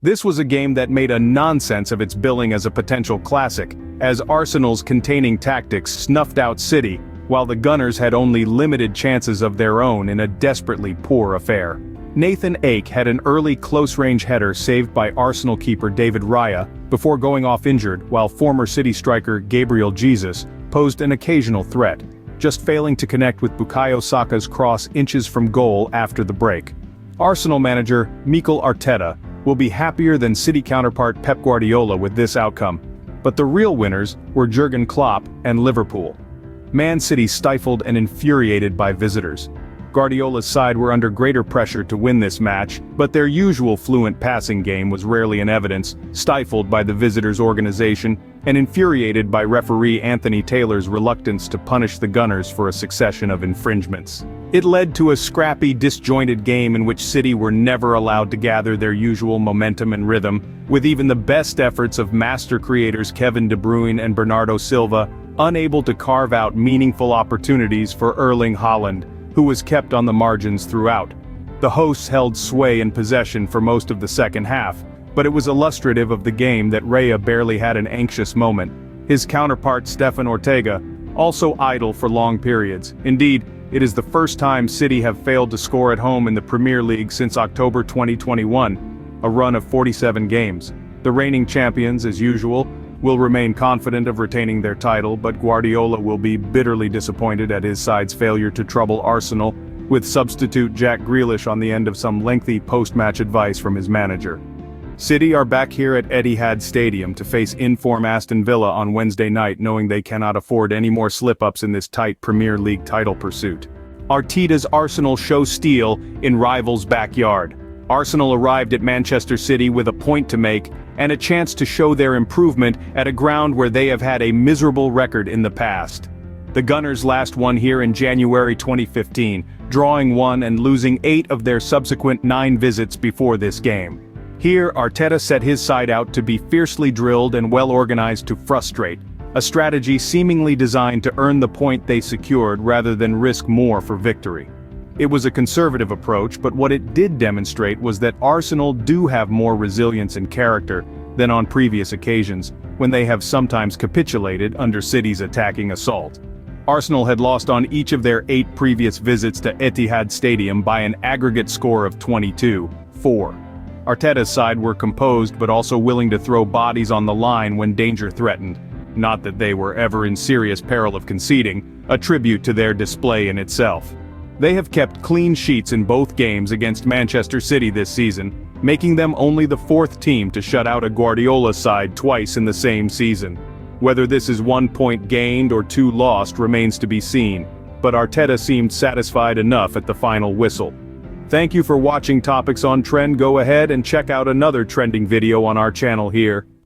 This was a game that made a nonsense of its billing as a potential classic, as Arsenal's containing tactics snuffed out City, while the Gunners had only limited chances of their own in a desperately poor affair. Nathan Ake had an early close-range header saved by Arsenal keeper David Raya, before going off injured, while former City striker Gabriel Jesus posed an occasional threat, just failing to connect with Bukayo Saka's cross inches from goal after the break. Arsenal manager Mikel Arteta will be happier than City counterpart Pep Guardiola with this outcome, but the real winners were Jurgen Klopp and Liverpool. Man City stifled and infuriated by visitors. Guardiola's side were under greater pressure to win this match, but their usual fluent passing game was rarely in evidence, stifled by the visitors' organization, and infuriated by referee Anthony Taylor's reluctance to punish the Gunners for a succession of infringements. It led to a scrappy, disjointed game in which City were never allowed to gather their usual momentum and rhythm, with even the best efforts of master creators Kevin De Bruyne and Bernardo Silva unable to carve out meaningful opportunities for Erling Haaland, who was kept on the margins throughout. The hosts held sway and possession for most of the second half, but it was illustrative of the game that Raya barely had an anxious moment. His counterpart Stefan Ortega, also idle for long periods. Indeed, it is the first time City have failed to score at home in the Premier League since October 2021, a run of 47 games. The reigning champions, as usual, will remain confident of retaining their title, but Guardiola will be bitterly disappointed at his side's failure to trouble Arsenal, with substitute Jack Grealish on the end of some lengthy post-match advice from his manager. City are back here at Etihad Stadium to face in-form Aston Villa on Wednesday night, knowing they cannot afford any more slip-ups in this tight Premier League title pursuit. Arteta's Arsenal show steel in rivals' backyard. Arsenal arrived at Manchester City with a point to make, and a chance to show their improvement at a ground where they have had a miserable record in the past. The Gunners last won here in January 2015, drawing 1 and losing 8 of their subsequent 9 visits before this game. Here, Arteta set his side out to be fiercely drilled and well-organized to frustrate, a strategy seemingly designed to earn the point they secured rather than risk more for victory. It was a conservative approach, but what it did demonstrate was that Arsenal do have more resilience and character than on previous occasions, when they have sometimes capitulated under City's attacking assault. Arsenal had lost on each of their 8 previous visits to Etihad Stadium by an aggregate score of 22-4. Arteta's side were composed but also willing to throw bodies on the line when danger threatened. Not that they were ever in serious peril of conceding, a tribute to their display in itself. They have kept clean sheets in both games against Manchester City this season, making them only the 4th team to shut out a Guardiola side twice in the same season. Whether this is 1 point gained or 2 lost remains to be seen, but Arteta seemed satisfied enough at the final whistle. Thank you for watching Topics on Trend. Go ahead and check out another trending video on our channel here.